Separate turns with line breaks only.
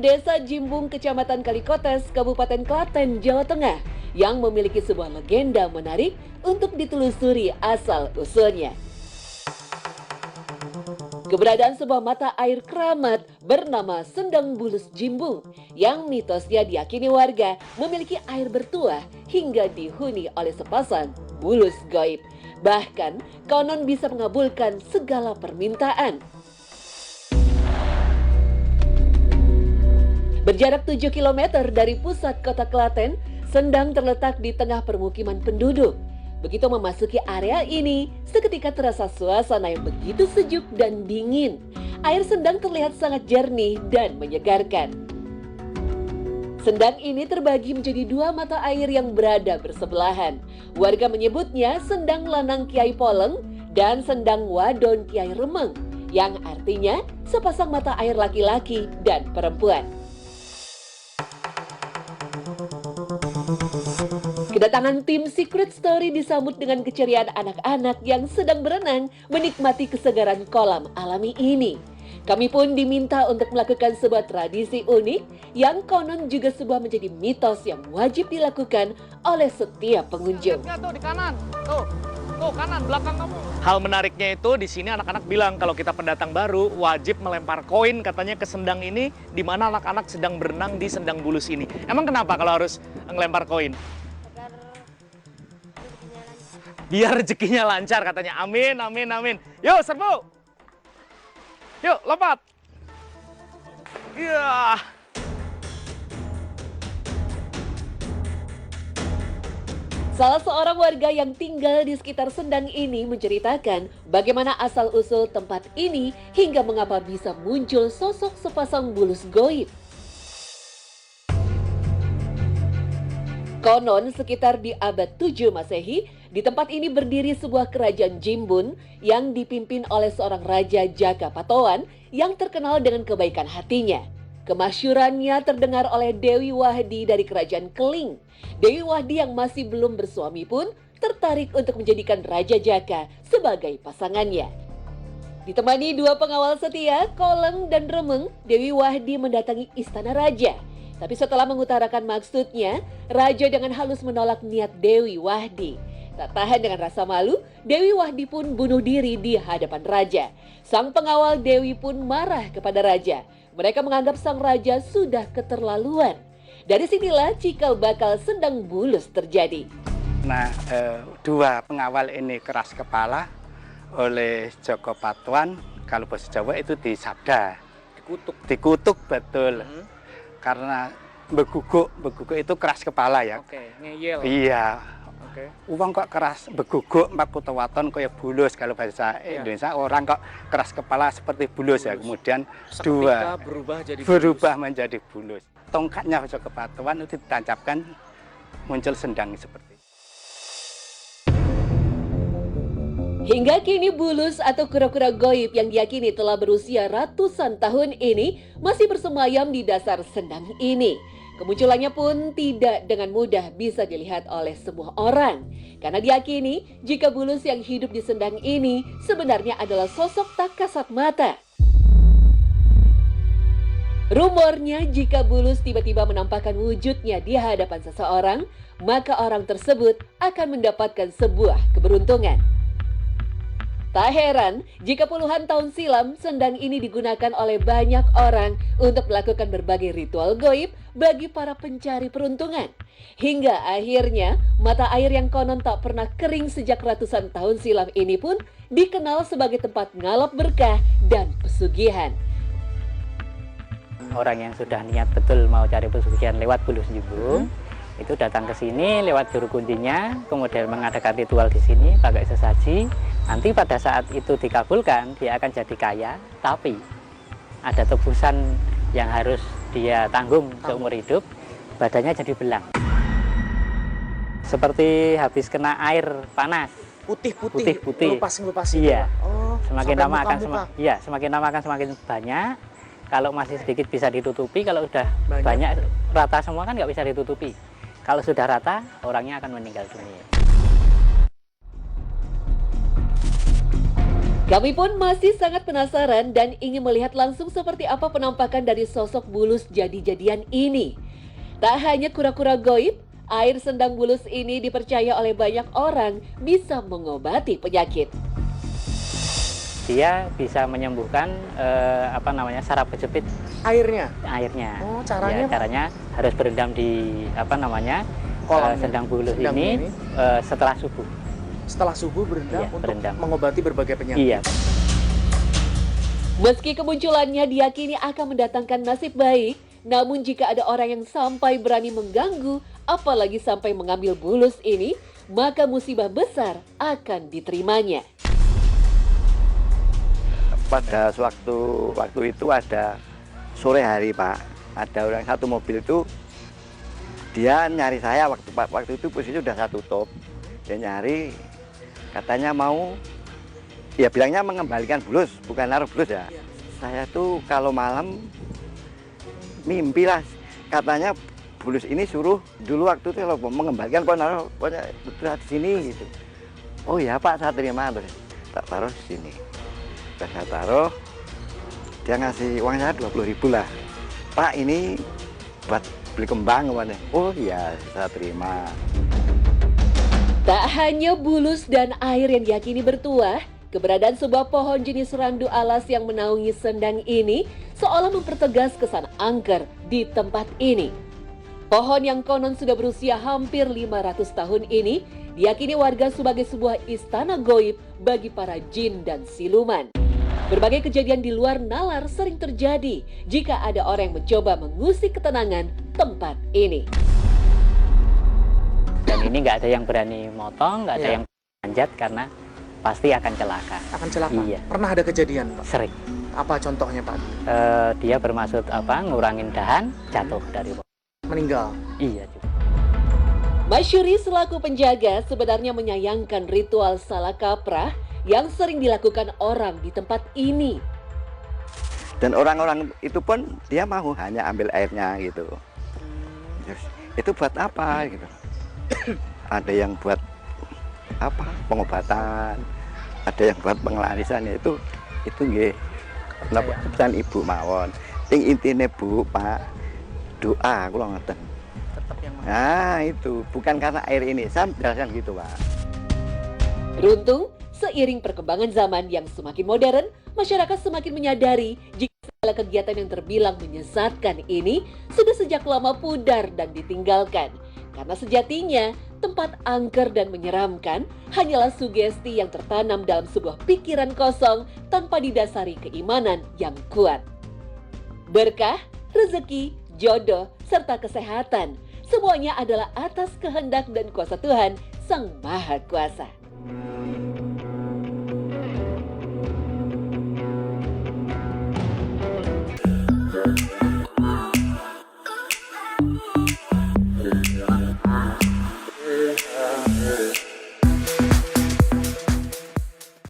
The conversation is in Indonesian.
Desa Jimbung, Kecamatan Kalikotes, Kabupaten Klaten, Jawa Tengah, yang memiliki sebuah legenda menarik untuk ditelusuri asal-usulnya. Keberadaan sebuah mata air keramat bernama Sendang Bulus Jimbung, yang mitosnya diyakini warga memiliki air bertuah hingga dihuni oleh sepasang bulus gaib. Bahkan, konon bisa mengabulkan segala permintaan. Berjarak 7 km dari pusat kota Klaten, Sendang terletak di tengah permukiman penduduk. Begitu memasuki area ini, seketika terasa suasana yang begitu sejuk dan dingin. Air Sendang terlihat sangat jernih dan menyegarkan. Sendang ini terbagi menjadi dua mata air yang berada bersebelahan. Warga menyebutnya Sendang Lanang Kiai Poleng dan Sendang Wadon Kiai Remeng, yang artinya sepasang mata air laki-laki dan perempuan. Kedatangan tim Secret Story disambut dengan keceriaan anak-anak yang sedang berenang menikmati kesegaran kolam alami ini. Kami pun diminta untuk melakukan sebuah tradisi unik yang konon juga sebuah menjadi mitos yang wajib dilakukan oleh setiap pengunjung.
Tuh di kanan, tuh kanan belakang kamu. Hal menariknya itu di sini anak-anak bilang kalau kita pendatang baru wajib melempar koin katanya ke sendang ini, di mana anak-anak sedang berenang di Sendang Bulus ini. Emang kenapa kalau harus ngelempar koin? Biar rezekinya lancar katanya. Amin, amin, amin. Yuk serbu. Yuk lompat. Iya.
Salah seorang warga yang tinggal di sekitar Sendang ini menceritakan bagaimana asal-usul tempat ini hingga mengapa bisa muncul sosok sepasang bulus goib. Konon sekitar di abad 7 Masehi, di tempat ini berdiri sebuah kerajaan Jimbun yang dipimpin oleh seorang Raja Jaka Patoan yang terkenal dengan kebaikan hatinya. Kemasyurannya terdengar oleh Dewi Wahdi dari kerajaan Keling. Dewi Wahdi yang masih belum bersuami pun tertarik untuk menjadikan Raja Jaka sebagai pasangannya. Ditemani dua pengawal setia, Koleng dan Remeng, Dewi Wahdi mendatangi istana raja. Tapi setelah mengutarakan maksudnya, Raja dengan halus menolak niat Dewi Wahdi. Tak tahan dengan rasa malu, Dewi Wahdi pun bunuh diri di hadapan Raja. Sang pengawal Dewi pun marah kepada Raja. Mereka menganggap sang Raja sudah keterlaluan. Dari sinilah cikal bakal Sendang Bulus terjadi.
Nah, dua pengawal ini keras kepala oleh Joko Patuan, kalau bahasa Jawa itu disabda. Dikutuk betul. Karena beguguk itu keras kepala ya.
Oke, ngeyel.
Iya.
Oke.
Uang kok keras beguguk makutawaton kayak bulus, kalau bahasa Indonesia orang kok keras kepala seperti bulus. Ya. Kemudian
Seketika
dua
berubah
menjadi bulus. Tongkatnya Joko Patuan itu ditancapkan, muncul sendang seperti.
Hingga kini bulus atau kura-kura goib yang diyakini telah berusia ratusan tahun ini masih bersemayam di dasar sendang ini. Kemunculannya pun tidak dengan mudah bisa dilihat oleh semua orang. Karena diyakini jika bulus yang hidup di sendang ini sebenarnya adalah sosok tak kasat mata. Rumornya jika bulus tiba-tiba menampakkan wujudnya di hadapan seseorang, maka orang tersebut akan mendapatkan sebuah keberuntungan. Tak heran jika puluhan tahun silam sendang ini digunakan oleh banyak orang untuk melakukan berbagai ritual goib bagi para pencari peruntungan. Hingga akhirnya mata air yang konon tak pernah kering sejak ratusan tahun silam ini pun dikenal sebagai tempat ngalap berkah dan pesugihan.
Orang yang sudah niat betul mau cari pesugihan lewat Bulus Jimbung, itu datang ke sini lewat juru kuncinya, kemudian mengadakan ritual di sini pakai sesaji. Nanti pada saat itu dikabulkan, dia akan jadi kaya, tapi ada tebusan yang harus dia tanggung seumur hidup, badannya jadi belang. Seperti habis kena air panas.
Putih-putih. Ngelupasin.
Iya.
Oh,
semakin lama akan semakin banyak. Kalau masih sedikit bisa ditutupi, kalau udah banyak rata semua kan nggak bisa ditutupi. Kalau sudah rata, orangnya akan meninggal dunia.
Kami pun masih sangat penasaran dan ingin melihat langsung seperti apa penampakan dari sosok bulus jadi-jadian ini. Tak hanya kura-kura goib, air sendang bulus ini dipercaya oleh banyak orang bisa mengobati penyakit.
Dia bisa menyembuhkan saraf kejepit
Airnya?
airnya.
Oh, caranya
Ya,
Pak?
caranya harus berendam di
Kolamnya?
sendang bulus
Sendangnya
ini setelah subuh.
Setelah subuh berendam
Iya,
untuk
berendam.
mengobati berbagai penyakit.
Iya.
Meski kemunculannya diyakini akan mendatangkan nasib baik, namun jika ada orang yang sampai berani mengganggu, apalagi sampai mengambil bulus ini, maka musibah besar akan diterimanya.
Pada waktu itu ada sore hari Pak, ada orang satu mobil itu dia nyari saya waktu itu posisi udah saya tutup, dia nyari katanya mau ya bilangnya mengembalikan bulus, bukan naruh bulus ya. Saya tuh kalau malam mimpi lah, katanya bulus ini suruh dulu waktu itu kalau mengembalikan pokoknya di sini gitu. Oh ya Pak, saya terima, terus tak taruh di sini. Saya taruh, dia ngasih uang saya 20.000 lah. Pak, ini buat beli kembang kemana? Oh iya, saya terima.
Tak hanya bulus dan air yang diyakini bertuah, keberadaan sebuah pohon jenis randu alas yang menaungi sendang ini seolah mempertegas kesan angker di tempat ini. Pohon yang konon sudah berusia hampir 500 tahun ini diyakini warga sebagai sebuah istana goib bagi para jin dan siluman. Berbagai kejadian di luar nalar sering terjadi jika ada orang yang mencoba mengusik ketenangan tempat ini.
Dan ini nggak ada yang berani motong, nggak ada
Iya.
yang manjat karena pasti akan celaka.
Akan celaka?
Iya.
Pernah ada kejadian Pak?
Sering.
Apa contohnya Pak?
Dia bermaksud ngurangin dahan, jatuh dari pohon.
Meninggal?
Iya juga.
Masyuri selaku penjaga sebenarnya menyayangkan ritual salah kaprah yang sering dilakukan orang di tempat ini.
Dan orang-orang itu pun dia mau hanya ambil airnya gitu. Terus, itu buat apa gitu? Ada yang buat apa? Pengobatan, ada yang buat pengelarisan itu nggih. Napa pesan Ibu mawon. Sing intine Bu, Pak, doa kula ngoten.
Tetap yang mana?
Nah, itu bukan karena air ini. Saya menjelaskan gitu, Pak.
Beruntung, seiring perkembangan zaman yang semakin modern, masyarakat semakin menyadari jika segala kegiatan yang terbilang menyesatkan ini sudah sejak lama pudar dan ditinggalkan. Karena sejatinya, tempat angker dan menyeramkan hanyalah sugesti yang tertanam dalam sebuah pikiran kosong tanpa didasari keimanan yang kuat. Berkah, rezeki, jodoh, serta kesehatan, semuanya adalah atas kehendak dan kuasa Tuhan Sang Maha Kuasa.